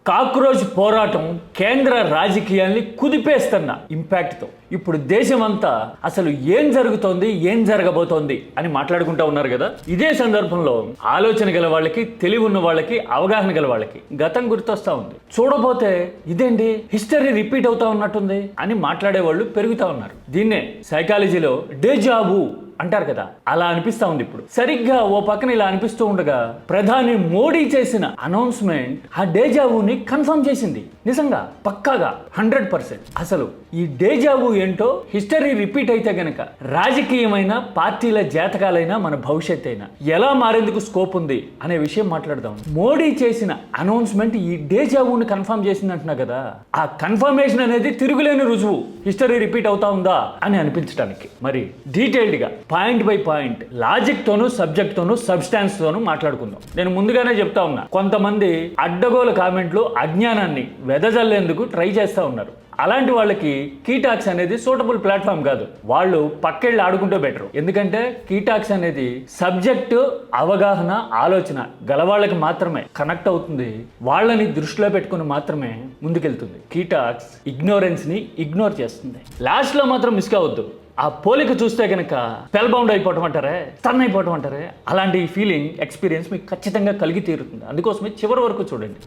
Cockroach పోరాటం కేంద్ర రాజకీయాల్ని కుదిపేస్తున్న ఇంపాక్ట్తో ఇప్పుడు దేశమంతా అసలు ఏం జరుగుతోంది, ఏం జరగబోతోంది అని మాట్లాడుకుంటా ఉన్నారు కదా. ఇదే సందర్భంలో ఆలోచన గల వాళ్ళకి, తెలివి ఉన్న వాళ్ళకి, అవగాహన గల వాళ్ళకి గతం గుర్తొస్తా ఉంది. చూడబోతే ఇదేంటి హిస్టరీ రిపీట్ అవుతా ఉన్నట్టుంది అని మాట్లాడే వాళ్ళు పెరుగుతా ఉన్నారు. దీన్నే సైకాలజీలో డేజావు అంటారు కదా, అలా అనిపిస్తా ఉంది. ఇప్పుడు సరిగ్గా ఓ పక్కన ఇలా అనిపిస్తూ ఉండగా ప్రధాని మోడీ చేసిన అనౌన్స్మెంట్ ఆ డేజావుని కన్ఫర్మ్ చేసింది. నిజంగా పక్కాగా 100%. అసలు ఈ డేజావు ఏంటో, హిస్టరీ రిపీట్ అయితే గనక రాజకీయమైన పార్టీల జాతకాలైనా మన భవిష్యత్ అయినా ఎలా మారేందుకు స్కోప్ ఉంది అనే విషయం మాట్లాడదాం. మోడీ చేసిన అనౌన్స్మెంట్ ఈ డేజావుని కన్ఫర్మ్ చేసింది అంటున్నా కదా, ఆ కన్ఫర్మేషన్ అనేది తిరుగులేని రుజువు హిస్టరీ రిపీట్ అవుతా ఉందా అని అనిపించడానికి. మరి డీటెయిల్డ్ గా పాయింట్ బై పాయింట్ లాజిక్ తోను, సబ్జెక్ట్ తోను, సబ్స్టాన్స్ తోను మాట్లాడుకుందాం. నేను ముందుగానే చెప్తా ఉన్నా, కొంతమంది అడ్డగోలు కామెంట్లు అజ్ఞానాన్ని వెదజల్లేందుకు ట్రై చేస్తా ఉన్నారు. అలాంటి వాళ్ళకి కీటాక్స్ అనేది సూటబుల్ ప్లాట్ఫామ్ కాదు. వాళ్ళు పక్కెళ్ళి ఆడుకుంటే బెటర్. ఎందుకంటే కీటాక్స్ అనేది సబ్జెక్టు, అవగాహన, ఆలోచన గలవాళ్ళకి మాత్రమే కనెక్ట్ అవుతుంది. వాళ్ళని దృష్టిలో పెట్టుకుని మాత్రమే ముందుకెళ్తుంది. కీటాక్స్ ఇగ్నోరెన్స్ ని ఇగ్నోర్ చేస్తుంది. లాస్ట్ లో మాత్రం మిస్ కావద్దు. ఆ పోలిక చూస్తే కనుక స్పెల్ బౌండ్ అయిపోవటం అంటారే, స్టన్ అయిపోవటం అంటారే, అలాంటి ఫీలింగ్, ఎక్స్పీరియన్స్ మీకు ఖచ్చితంగా కలిగి తీరుతుంది. అందుకోసమే చివరి వరకు చూడండి.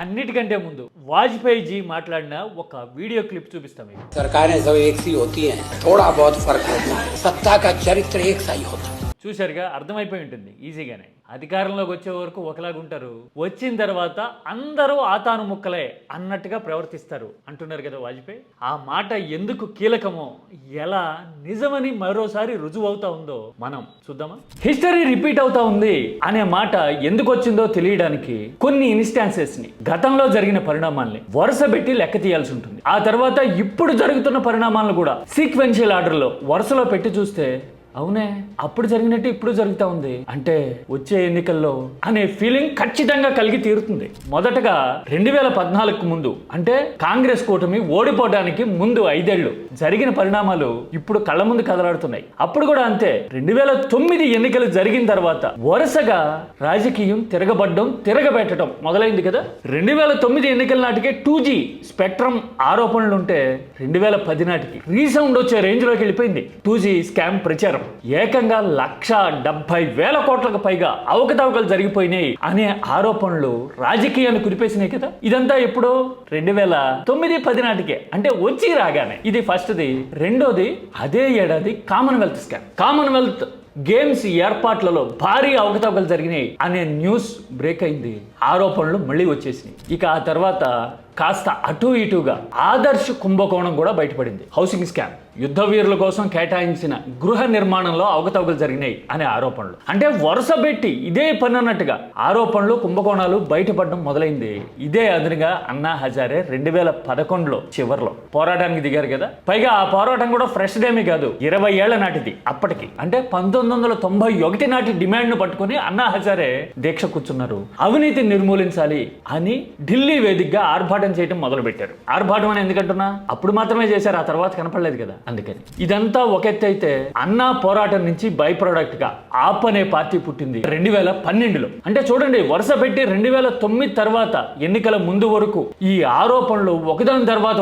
అన్నిటికంటే ముందు వాజ్పేయి జీ మాట్లాడిన ఒక వీడియో క్లిప్ చూపిస్తాం. सरकारें सब एक सी होती हैं, थोड़ा बहुत फर्क होता है, सत्ता का चरित्र एक सा ही होता है. చూశారుగా, అర్థమైపోయి ఉంటుంది ఈజీగానే. అధికారంలోకి వచ్చే వరకు ఒకలాగుంటారు, వచ్చిన తర్వాత అందరూ ఆతాను ముక్కలే అన్నట్టుగా ప్రవర్తిస్తారు అంటున్నారు కదా వాజ్పేయి. ఆ మాట ఎందుకు కీలకమో, ఎలా నిజమని మరోసారి రుజువు అవుతా ఉందో మనం చూద్దామా. హిస్టరీ రిపీట్ అవుతా ఉంది అనే మాట ఎందుకు వచ్చిందో తెలియడానికి కొన్ని ఇన్స్టాన్సెస్ ని, గతంలో జరిగిన పరిణామాల్ని వరుస పెట్టి లెక్క తీయాల్సి ఉంటుంది. ఆ తర్వాత ఇప్పుడు జరుగుతున్న పరిణామాలను కూడా సీక్వెన్షియల్ ఆర్డర్లో వరుసలో పెట్టి చూస్తే అవునే, అప్పుడు జరిగినట్టు ఇప్పుడు జరుగుతూ ఉంది అంటే వచ్చే ఎన్నికల్లో అనే ఫీలింగ్ ఖచ్చితంగా కలిగి తీరుతుంది. మొదటగా 2014కు ముందు, అంటే కాంగ్రెస్ కూటమి ఓడిపోవడానికి ముందు 5 ఏళ్లు జరిగిన పరిణామాలు ఇప్పుడు కళ్ళ ముందు కదలాడుతున్నాయి. అప్పుడు కూడా అంతే. 2009 ఎన్నికలు జరిగిన తర్వాత వరుసగా రాజకీయం తిరగబెట్టడం మొదలైంది కదా. 2009 ఎన్నికల నాటికే 2G స్పెక్ట్రమ్ ఆరోపణలు ఉంటే 2010 నాటికి రీసౌండ్ వచ్చే రేంజ్ లోకి వెళ్ళిపోయింది 2G స్కామ్ ప్రచారం. ఏకంగా 1,70,000 కోట్లకు పైగా అవకతవకలు జరిగిపోయినాయి అనే ఆరోపణలు రాజకీయాన్ని కురిపేసినాయి కదా. ఇదంతా ఎప్పుడో 2009-10 నాటికే, అంటే వచ్చి రాగానే. ఇది ఫస్ట్ది. రెండోది, అదే ఏడాది కామన్వెల్త్ స్కామ్. కామన్వెల్త్ గేమ్స్ ఏర్పాట్లలో భారీ అవకతవకలు జరిగినాయి అనే న్యూస్ బ్రేక్ అయింది. ఆరోపణలు మళ్ళీ వచ్చేసినాయి. ఇక ఆ తర్వాత కాస్త అటు ఇటుగా ఆదర్శ్ కుంభకోణం కూడా బయటపడింది. హౌసింగ్ స్కామ్, యుద్ధ వీరుల కోసం కేటాయించిన గృహ నిర్మాణంలో అవకతవకలు జరిగినాయి అనే ఆరోపణలు. అంటే వరుస పెట్టి ఇదే పని అన్నట్టుగా ఆరోపణలు, కుంభకోణాలు బయటపడడం మొదలైంది. ఇదే అదునుగా అన్నా హజారే 2011లో చివరిలో పోరాటానికి దిగారు కదా. పైగా ఆ పోరాటం కూడా ఫ్రెష్ డేమే కాదు, 20 ఏళ్ల నాటిది. అప్పటికి అంటే 1991 నాటి డిమాండ్ ను పట్టుకుని అన్నా హజారే దీక్ష కూర్చున్నారు. అవినీతిని నిర్మూలించాలి అని ఢిల్లీ వేదికగా ఆర్భాటం చేయడం మొదలు పెట్టారు. ఆర్భాటం అని ఎందుకంటున్నా, అప్పుడు మాత్రమే చేశారు, ఆ తర్వాత కనపడలేదు కదా. అందుకని ఇదంతా ఒక ఎత్తు అయితే, అన్నా పోరాటం నుంచి బై ప్రొడక్ట్ గా ఆప్ అనే పార్టీ పుట్టింది 2012లో. అంటే చూడండి, వరుస పెట్టి 2009 తర్వాత ఎన్నికల ముందు వరకు ఈ ఆరోపణలు ఒకదాని తర్వాత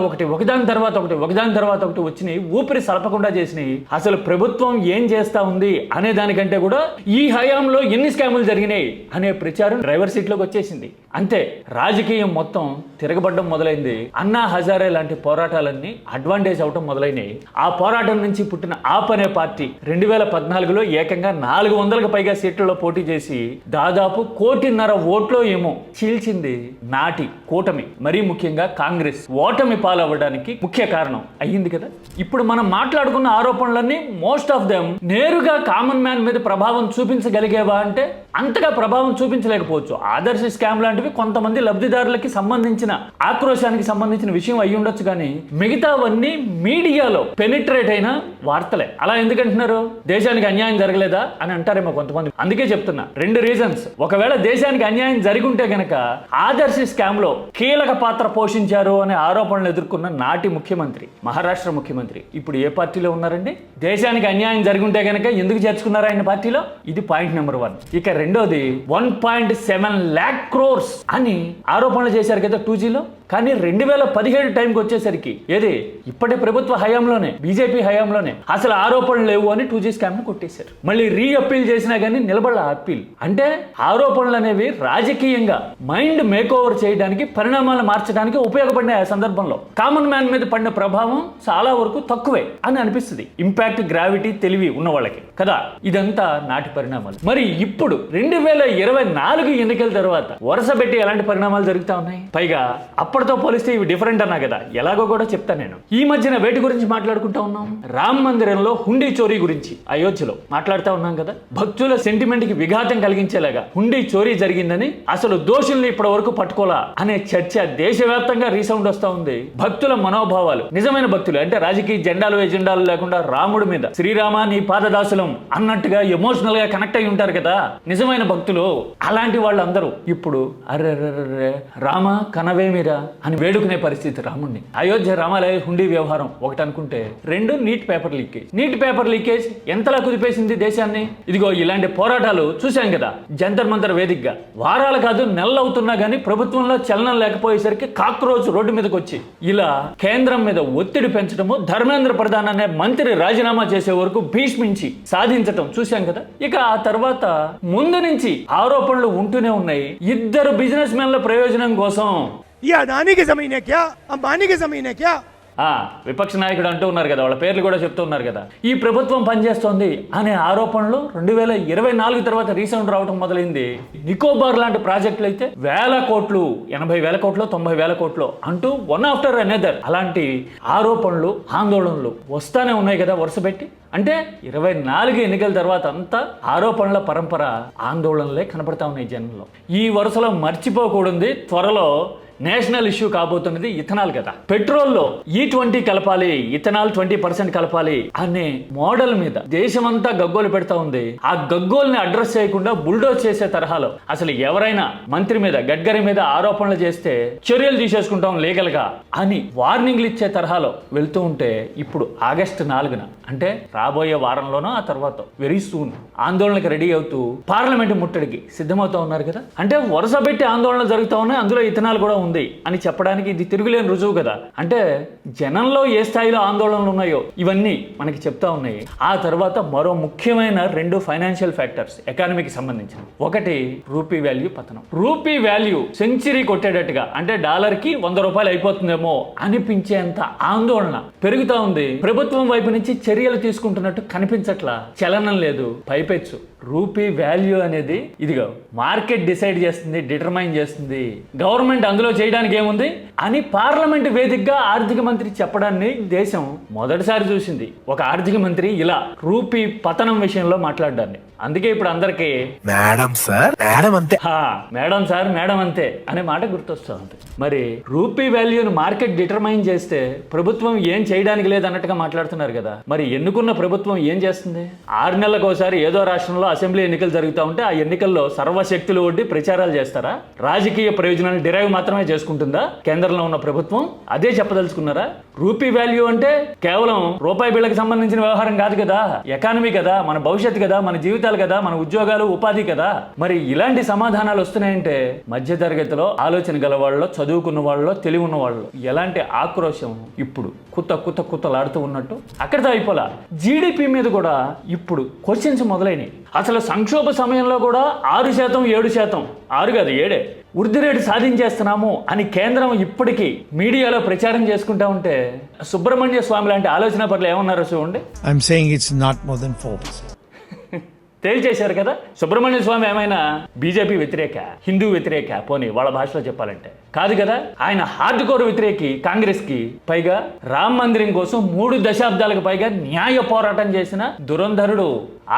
ఒకటి వచ్చినాయి. ఊపిరి సలపకుండా చేసినాయి. అసలు ప్రభుత్వం ఏం చేస్తా ఉంది అనే దానికంటే కూడా ఈ హయాంలో ఎన్ని స్కాములు జరిగినాయి అనే ప్రచారం డ్రైవర్ సీట్ లోకి వచ్చేసింది. అంతే, రాజకీయం మొత్తం తిరగబడడం మొదలైంది. అన్నా హజారే లాంటి పోరాటాలన్నీ అడ్వాంటేజ్ అవటం మొదలైనాయి. ఆ పోరాటం నుంచి పుట్టిన ఆప్ అనే పార్టీ 2014లో ఏకంగా 400కు పైగా సీట్లలో పోటీ చేసి దాదాపు 1.5 కోటి ఓట్లో ఏమో చీల్చింది నాటి కూటమి, మరీ ముఖ్యంగా కాంగ్రెస్ ఓటమి పాలవ్వడానికి ముఖ్య కారణం అయ్యింది కదా. ఇప్పుడు మనం మాట్లాడుకున్న ఆరోపణలన్నీ మోస్ట్ ఆఫ్ దెమ్ నేరుగా కామన్ మ్యాన్ మీద ప్రభావం చూపించగలిగేవా అంటే అంతగా ప్రభావం చూపించలేకపోవచ్చు. ఆదర్శ స్కామ్ లాంటివి కొంతమంది లబ్ధిదారులకి సంబంధించిన ఆక్రోశానికి సంబంధించిన విషయం అయి ఉండొచ్చు, కానీ మిగతావన్నీ మీడియాలో పెనిట్రేట్ అయిన వార్తలే. అలా ఎందుకంటున్నారు? దేశానికి అన్యాయం జరగలేదా అని అంటారేమో కొంతమంది. అందుకే చెప్తున్నా, 2 రీజన్స్. ఒకవేళ దేశానికి అన్యాయం జరిగుంటే గనక ఆదర్శ స్కామ్ లో కీలక పాత్ర పోషించారు అనే ఆరోపణలు ఎదుర్కొన్న నాటి ముఖ్యమంత్రి, మహారాష్ట్ర ముఖ్యమంత్రి ఇప్పుడు ఏ పార్టీలో ఉన్నారండి? దేశానికి అన్యాయం జరుగుంటే గనక ఎందుకు చేర్చుకున్నారు ఆయన పార్టీలో? ఇది పాయింట్ నెంబర్ 1. ఇక రెండోది 1.7 lakh crores అని ఆరోపణలు చేశారు కదా 2Gలో. కానీ 2017 టైంకి వచ్చేసరికి ఏది ఇప్పటి ప్రభుత్వ హయాంలోనే, బీజేపీ హయాంలోనే అసలు ఆరోపణలు లేవు అని 2G స్కామ్ ను కొట్టేశారు. మళ్ళీ రీ అప్పీల్ చేసినా కానీ నిలబడల అప్పీల్. అంటే ఆరోపణలు అనేవి రాజకీయంగా మైండ్ మేక్ ఓవర్ చేయడానికి, పరిణామాలు మార్చడానికి ఉపయోగపడిన ఆ సందర్భంలో కామన్ మ్యాన్ మీద పడిన ప్రభావం చాలా వరకు తక్కువే అని అనిపిస్తుంది. ఇంపాక్ట్, గ్రావిటీ, తెలివి ఉన్న వాళ్ళకి కదా. ఇదంతా నాటి పరిణామాలు. మరి ఇప్పుడు 2024 ఎన్నికల తర్వాత వరుస పెట్టి ఎలాంటి పరిణామాలు జరుగుతా ఉన్నాయి? పైగా అప్పటితో పోలిస్తే ఇవి డిఫరెంట్ అన్నా కదా, ఎలాగో కూడా చెప్తా నేను. ఈ మధ్యన వేటి గురించి మాట్లాడుకుంటా ఉన్నాం? రామ మందిరంలో హుండీ చోరీ గురించి అయోధ్యలో మాట్లాడుతూ ఉన్నాం కదా. భక్తుల సెంటిమెంట్ కి విఘాతం కలిగించేలాగా హుండీ చోరీ జరిగిందని, అసలు దోషుల్ని ఇప్పటి వరకు పట్టుకోలా అనే చర్చ దేశవ్యాప్తంగా రీసౌండ్ వస్తా ఉంది. భక్తుల మనోభావాలు, నిజమైన భక్తులు అంటే రాజకీయ జెండాలు ఎజెండాలు లేకుండా రాముడి మీద శ్రీరామ నీ పాదదాసులం అన్నట్టుగా ఎమోషనల్ గా కనెక్ట్ అయి ఉంటారు కదా నిజమైన భక్తులు. అలాంటి వాళ్ళందరూ ఇప్పుడు అర్రెర్రెర్రె రామ కనవేమిరా అని వేడుకునే పరిస్థితి రాముడిని. అయోధ్య రామాలయ హుండీ వ్యవహారం ఒకటి అనుకుంటే, 2 neat paper leakage. Neat paper leakage ఎంతలా కుదిపేసింది దేశాన్ని? ఇదిగో ఇలాంటి పోరాటాలు చూశాం కదా జంతర్ మంతర్ వేదికగా. వారాలు కాదు నెలలు అవుతున్నా గానీ ప్రభుత్వంలో చలనం లేకపోయేసరికి కాక్రోచ్ రోడ్డు మీదకి వచ్చి ఇలా కేంద్రం మీద ఒత్తిడి పెంచడము, ధర్మేంద్ర ప్రధాన్ అనే మంత్రి రాజీనామా చేసే వరకు భీష్మించి సాధించటం చూశాం కదా. ఇక ఆ తర్వాత ముందు నుంచి ఆరోపణలు ఉంటూనే ఉన్నాయి. 2 బిజినెస్ మెన్ల ప్రయోజనం కోసం ये अडानी की जमीन है क्या, अंबानी की जमीन है क्या? విపక్ష నాయకుడు అంటూ ఉన్నారు కదా, వాళ్ళ పేర్లు కూడా చెప్తూ ఉన్నారు కదా. ఈ ప్రభుత్వం పనిచేస్తోంది అనే ఆరోపణలు 2024 తర్వాత రీసౌండ్ రావడం మొదలైంది. నికోబార్ లాంటి ప్రాజెక్టులు అయితే వేల కోట్లు, 80,000 కోట్లు, 90,000 కోట్లు అంటూ వన్ ఆఫ్టర్ అనదర్ అలాంటి ఆరోపణలు, ఆందోళనలు వస్తానే ఉన్నాయి కదా వరుస పెట్టి. అంటే 24 ఎన్నికల తర్వాత అంతా ఆరోపణల పరంపర, ఆందోళనలే కనపడతా ఉన్నాయి జనంలో. ఈ వరుసలో మర్చిపోకూడదు, త్వరలో నేషనల్ ఇష్యూ కాబోతున్నది ఇథనాల్ కదా. పెట్రోల్లో E20 కలపాలి, ఇథనాల్ 20% కలపాలి అనే మోడల్ మీద దేశమంతా గగ్గోలు పెడతా ఉంది. ఆ గగ్గోల్ని అడ్రస్ చేయకుండా బుల్డోజ్ చేసే తరహాలో అసలు ఎవరైనా మంత్రి మీద, గడ్కరీ మీద ఆరోపణలు చేస్తే చర్యలు తీసేసుకుంటాం లీగల్ గా అని వార్నింగ్లు ఇచ్చే తరహాలో వెళ్తూ ఉంటే, ఇప్పుడు ఆగస్టు 4న అంటే రాబోయే వారంలోనో ఆ తర్వాత వెరీ సూన్ ఆందోళనకు రెడీ అవుతూ పార్లమెంట్ ముట్టడికి సిద్ధమవుతా ఉన్నారు కదా. అంటే వరుస పెట్టి ఆందోళనలు జరుగుతూ ఉన్నాయి, అందులో ఇథనాల్ కూడా ఉంది అని చెప్పడానికి ఇది తిరుగులేని రుజువు కదా. అంటే జనంలో ఏ స్థాయిలో ఆందోళనలు ఉన్నాయో ఇవన్నీ మనకి చెప్తా ఉన్నాయి. ఆ తర్వాత మరో ముఖ్యమైన 2 ఫైనాన్షియల్ ఫ్యాక్టర్స్ ఎకానమీకి సంబంధించిన. ఒకటి రూపీ వాల్యూ పతనం. రూపీ వాల్యూ సెంచరీ కొట్టేటట్టుగా, అంటే డాలర్కి 100 రూపాయలు అయిపోతుందేమో అనిపించేంత ఆందోళన పెరుగుతా ఉంది. ప్రభుత్వం వైపు నుంచి చర్యలు తీసుకుంటున్నట్టు కనిపించట్లా, చలనం లేదు. పైపెచ్చు రూపీ వాల్యూ అనేది ఇదిగో మార్కెట్ డిసైడ్ చేస్తుంది, డిటర్మైన్ చేస్తుంది. గవర్నమెంట్ అందులో చేయడానికి ఏముంది అని పార్లమెంట్ వేదికగా ఆర్థిక మంత్రి చెప్పడాన్ని దేశం మొదటిసారి చూసింది. ఒక ఆర్థిక మంత్రి ఇలా రూపీ పతనం విషయంలో మాట్లాడాన్ని. అందుకే ఇప్పుడు అందరికీ మేడం సార్ మేడం అంతే, మేడం సార్ మేడం అంతే అనే మాట గుర్తొస్తూ ఉంది. మరి రూపీ వాల్యూను మార్కెట్ డిటర్మైన్ చేస్తే ప్రభుత్వం ఏం చేయడానికి లేదన్నట్టుగా మాట్లాడుతున్నారు కదా. మరి ఎన్నుకున్న ప్రభుత్వం ఏం చేస్తుంది? 6 నెలలకు ఒకసారి ఏదో రాష్ట్రంలో అసెంబ్లీ ఎన్నికలు జరుగుతూ ఉంటే ఆ ఎన్నికల్లో సర్వశక్తులు ఒడ్డి ప్రచారాలు చేస్తారా? రాజకీయ ప్రయోజనాలు డిరైవ్ మాత్రమే చేసుకుంటుందా కేంద్రంలో ఉన్న ప్రభుత్వం? అదే చెప్పదలుచుకున్నారా? రూపీ వాల్యూ అంటే కేవలం రూపాయి బిళ్ళకి సంబంధించిన వ్యవహారం కాదు కదా, ఎకానమీ కదా, మన భవిష్యత్తు కదా, మన జీవితాలు కదా, మన ఉద్యోగాలు, ఉపాధి కదా. మరి ఇలాంటి సమాధానాలు వస్తున్నాయంటే మధ్యతరగతిలో ఆలోచన గల వాళ్ళలో, చదువుకున్న వాళ్ళలో, తెలివి ఉన్న వాళ్ళు ఎలాంటి ఆక్రోశం ఇప్పుడు కుత్తలాడుతూ ఉన్నట్టు అక్కడితో అయిపోలా. జీడిపి మీద కూడా ఇప్పుడు క్వశ్చన్స్ మొదలైనవి. అసలు సంక్షోభ సమయంలో కూడా 6%, 7%, 6 కాదు 7 వృద్ధి రేటు సాధించేస్తున్నాము అని కేంద్రం ఇప్పటికీ మీడియాలో ప్రచారం చేసుకుంటా ఉంటే, సుబ్రహ్మణ్య స్వామి లాంటి ఆలోచన పట్ల ఏమన్నారో చూడండి. I'm saying it's not more than 4%. తేల్చేశారు కదా. సుబ్రహ్మణ్య స్వామి ఏమైనా బీజేపీ వ్యతిరేక, హిందూ వ్యతిరేక, పోనీ వాళ్ళ భాషలో చెప్పాలంటే కాదు కదా. ఆయన హార్డ్ కోర్ వ్యతిరేకి కాంగ్రెస్ కి. పైగా రామ మందిరం కోసం 3 దశాబ్దాలకు పైగా న్యాయ పోరాటం చేసిన దురంధరుడు.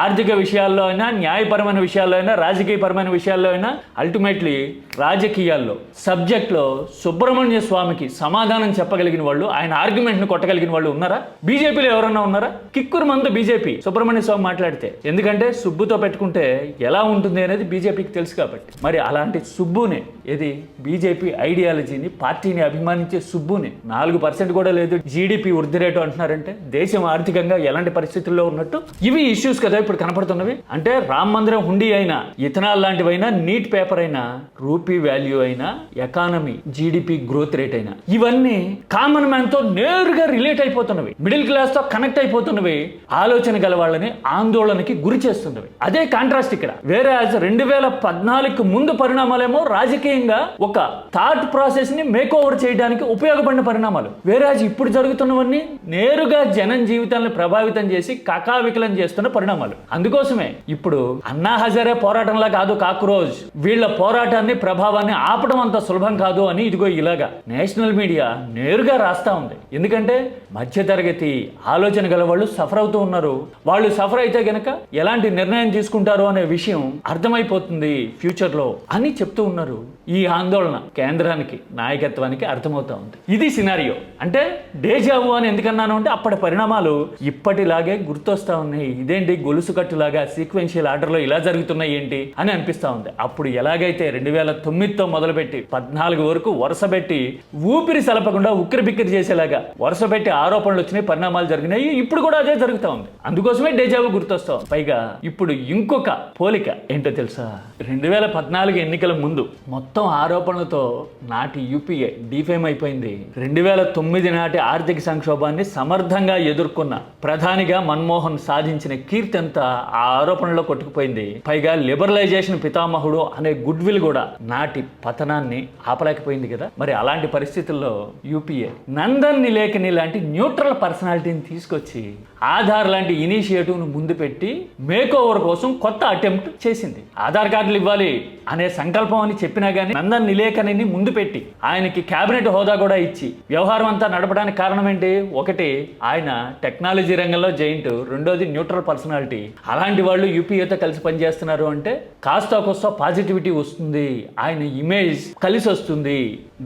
ఆర్థిక విషయాల్లో అయినా, న్యాయపరమైన విషయాల్లో అయినా, రాజకీయపరమైన విషయాల్లో అయినా, అల్టిమేట్లీ రాజకీయాల్లో సబ్జెక్ట్లో సుబ్రహ్మణ్య స్వామికి సమాధానం చెప్పగలిగిన వాళ్ళు, ఆయన ఆర్గ్యుమెంట్ను కొట్టగలిగిన వాళ్ళు ఉన్నారా? బీజేపీలో ఎవరన్నా ఉన్నారా? కిక్కురు మందు బీజేపీ సుబ్రహ్మణ్య స్వామి మాట్లాడితే. ఎందుకంటే సుబ్బుతో పెట్టుకుంటే ఎలా ఉంటుంది అనేది బీజేపీకి తెలుసు కాబట్టి. మరి అలాంటి సుబ్బునే, ఇది బీజేపీ ఐడియాలజీని, పార్టీని అభిమానించే సుబ్బుని 4% కూడా లేదు జీడిపి వృద్ధి రేటు అంటున్నారంటే దేశం ఆర్థికంగా ఎలాంటి పరిస్థితుల్లో ఉన్నట్టు ఇవి ఇష్యూస్ కదా ఇప్పుడు కనపడుతున్నవి. అంటే రామ మందిరం హుండీ అయినా, ఇథనాల్ లాంటివైనా, నీట్ పేపర్ అయినా, రూపీ వాల్యూ అయినా, ఎకానమీ జీడిపి గ్రోత్ రేట్ అయినా, ఇవన్నీ కామన్ మ్యాన్ తో నేరుగా రిలేట్ అయిపోతున్నవి, మిడిల్ క్లాస్ తో కనెక్ట్ అయిపోతున్నవి, ఆలోచన గల వాళ్ళని ఆందోళనకి గురి చేస్తున్నవి. అదే కాంట్రాస్ట్ ఇక్కడ. వేరే 2014కు ముందు పరిణామాలేమో రాజకీయంగా ఒక థాట్ ప్రాసెస్ ని మేక్ ఓవర్ చేయడానికి ఉపయోగపడిన పరిణామాలు. వేరే ఇప్పుడు జరుగుతున్నవన్నీ నేరుగా జనం జీవితాలను ప్రభావితం చేసి కకావికలం చేస్తున్న పరిణామాలు. అందుకోసమే ఇప్పుడు అన్నా హజారే పోరాటంలా కాదు కాక్రోజ్, వీళ్ళ పోరాటాన్ని, ప్రభావాన్ని ఆపడం అంత సులభం కాదు అని ఇదిగో ఇలాగా నేషనల్ మీడియా నేరుగా రాస్తా ఉంది. ఎందుకంటే మధ్యతరగతి ఆలోచన గల వాళ్ళు సఫర్ అవుతూ ఉన్నారు. వాళ్ళు సఫర్ అయితే గనక ఎలాంటి నిర్ణయం తీసుకుంటారు అనే విషయం అర్థమైపోతుంది ఫ్యూచర్ లో అని చెప్తూ ఉన్నారు. ఈ ఆందోళన కేంద్రానికి, నాయకత్వానికి అర్థమవుతా ఉంది. ఇది సినారియో. అంటే డేజావు అని ఎందుకన్నాను అంటే అప్పటి పరిణామాలు ఇప్పటిలాగే గుర్తొస్తా ఉన్నాయి. ఇదేంటి గొలుసు కట్టులాగా సీక్వెన్షియల్ ఆర్డర్లో ఇలా జరుగుతున్నాయి ఏంటి అని అనిపిస్తా ఉంది. అప్పుడు ఎలాగైతే 2009తో మొదలుపెట్టి 14 వరకు వరుసపెట్టి ఊపిరి సలపకుండా ఉక్కిరి బిక్కిరి చేసేలాగా వరుసపెట్టి ఆరోపణలు వచ్చినాయి, పరిణామాలు జరిగినాయి. ఇప్పుడు కూడా అదే జరుగుతూ ఉంది. అందుకోసమే డేజావు గుర్తొస్తాం. పైగా ఇప్పుడు ఇంకొక పోలిక ఏంటో తెలుసా? 2014 ఎన్నికల ముందు మొత్తం ఆరోపణలతో నాటి యూపీఏ డిఫేమ్ అయిపోయింది. 2009 నాటి ఆర్థిక సంక్షోభాన్ని సమర్థంగా ఎదుర్కొన్న ప్రధానిగా మన్మోహన్ సాధించిన కీర్తి అంతా ఆ ఆరోపణలో కొట్టుకుపోయింది. పైగా లిబరలైజేషన్ పితామహుడు అనే గుడ్ విల్ కూడా నాటి పతనాన్ని ఆపలేకపోయింది కదా. మరి అలాంటి పరిస్థితుల్లో యూపీఏ నందన్ నిలేకని లాంటి న్యూట్రల్ పర్సనాలిటీని తీసుకొచ్చి ఆధార్ లాంటి ఇనిషియేటివ్ను ముందు పెట్టి మేక్ ఓవర్ కోసం కొత్త అటెంప్ట్ చేసింది. ఆధార్ కార్డులు ఇవ్వాలి అనే సంకల్పం అని చెప్పినా గానీ నందన్ నిలేకనిని ముందు పెట్టి ఆయనకి కేబినెట్ హోదా కూడా ఇచ్చి వ్యవహారం అంతా నడపడానికి కారణం ఏంటి? ఒకటి ఆయన టెక్నాలజీ రంగంలో జైంట్, రెండోది న్యూట్రల్ పర్సనాలిటీ. అలాంటి వాళ్ళు యూపీఏతో కలిసి పనిచేస్తున్నారు అంటే కాస్త కోస్త పాజిటివిటీ వస్తుంది, ఆయన ఇమేజ్ కలిసి వస్తుంది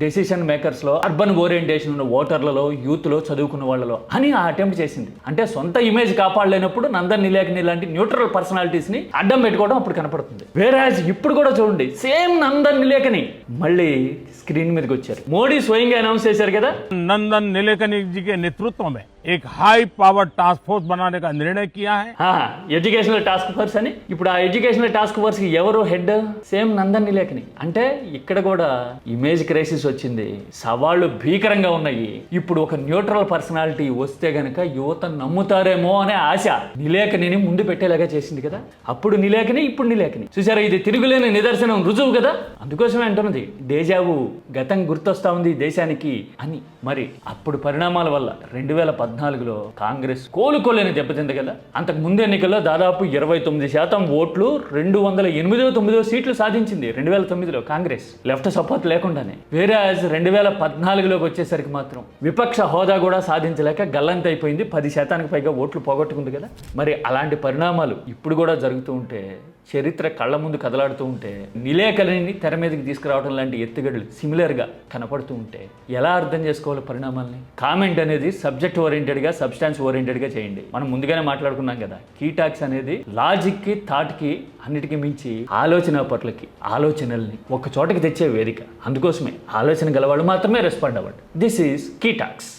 డెసిషన్ మేకర్స్ లో, అర్బన్ ఓరియంటేషన్ ఉన్న ఓటర్లలో, యూత్ లో, చదువుకున్న వాళ్ళలో అని ఆ అటెంప్ట్ చేసింది. అంటే సొంత ఇమేజ్ కాపాడలేనప్పుడు నందన్ నిలేకని లాంటి న్యూట్రల్ పర్సనాలిటీస్ ని అడ్డం పెట్టుకోవడం అప్పుడు కనపడుతుంది. వేరే ఇప్పుడు కూడా చూడండి, సేమ్ నందన్ నిలేకని మళ్ళీ స్క్రీన్ మీదకి వచ్చారు. మోడీ స్వయంగా అనౌన్స్ చేశారు కదా, नंदन नीलेकनी जी के नेतृत्व में एक हाई पावर टास्क फोर्स बनाने का निर्णय किया है. ఎడ్యుకేషనల్ టాస్క్ ఫోర్స్ అని. ఇప్పుడు ఆ ఎడ్యుకేషనల్ టాస్క్ ఫోర్స్ కి ఎవరు హెడ్? సేమ్ నందన్ నిలేకని. అంటే ఇక్కడ కూడా ఇమేజ్ క్రైసిస్ వచ్చింది, సవాళ్లు భీకరంగా ఉన్నాయి. ఇప్పుడు ఒక న్యూట్రల్ పర్సనాలిటీ వస్తే గనక యువత నమ్ముతారేమో అనే ఆశ నిలేకనిని ముందు పెట్టేలాగా చేసింది కదా. అప్పుడు నిలేకని, ఇప్పుడు నిలేకని. చూసారా, ఇది తిరుగులేని నిదర్శనం, రుజువు కదా. అందుకోసమే అంటున్నది డేజావు, గతం గుర్తొస్తా ఉంది దేశానికి అని. మరి అప్పుడు పరిణామాల వల్ల 2014లో కాంగ్రెస్ కోలుకోలేని దెబ్బతింది కదా. అంతకు ముందు ఎన్నికల్లో దాదాపు 29% ఓట్లు, 289 సీట్లు సాధించింది 2009లో కాంగ్రెస్, లెఫ్ట్ సపోర్ట్ లేకుండానే. వేరే 2014లోకి వచ్చేసరికి మాత్రం విపక్ష హోదా కూడా సాధించలేక గల్లంతైపోయింది, 10% పైగా ఓట్లు పోగొట్టుకుంది కదా. మరి అలాంటి పరిణామాలు ఇప్పుడు కూడా జరుగుతూ ఉంటే, చరిత్ర కళ్ళ ముందు కదలాడుతూ ఉంటే, నిలేకనిని తెర మీదకి తీసుకురావడం లాంటి ఎత్తుగడలు సిమిలర్గా కనపడుతూ ఉంటే ఎలా అర్థం చేసుకోవాలి పరిణామాలని? కామెంట్ అనేది సబ్జెక్ట్ ఓరియంటెడ్గా, సబ్స్టాన్స్ ఓరియంటెడ్గా చేయండి. మనం ముందుగానే మాట్లాడుకున్నాం కదా, కీటాక్స్ అనేది లాజిక్కి, థాట్కి, అన్నిటికీ మించి ఆలోచన పట్లకి, ఆలోచనల్ని ఒక చోటకి తెచ్చే వేదిక. అందుకోసమే ఆలోచన గలవాళ్ళు మాత్రమే రెస్పాండ్ అవ్వండి. This is కీటాక్స్.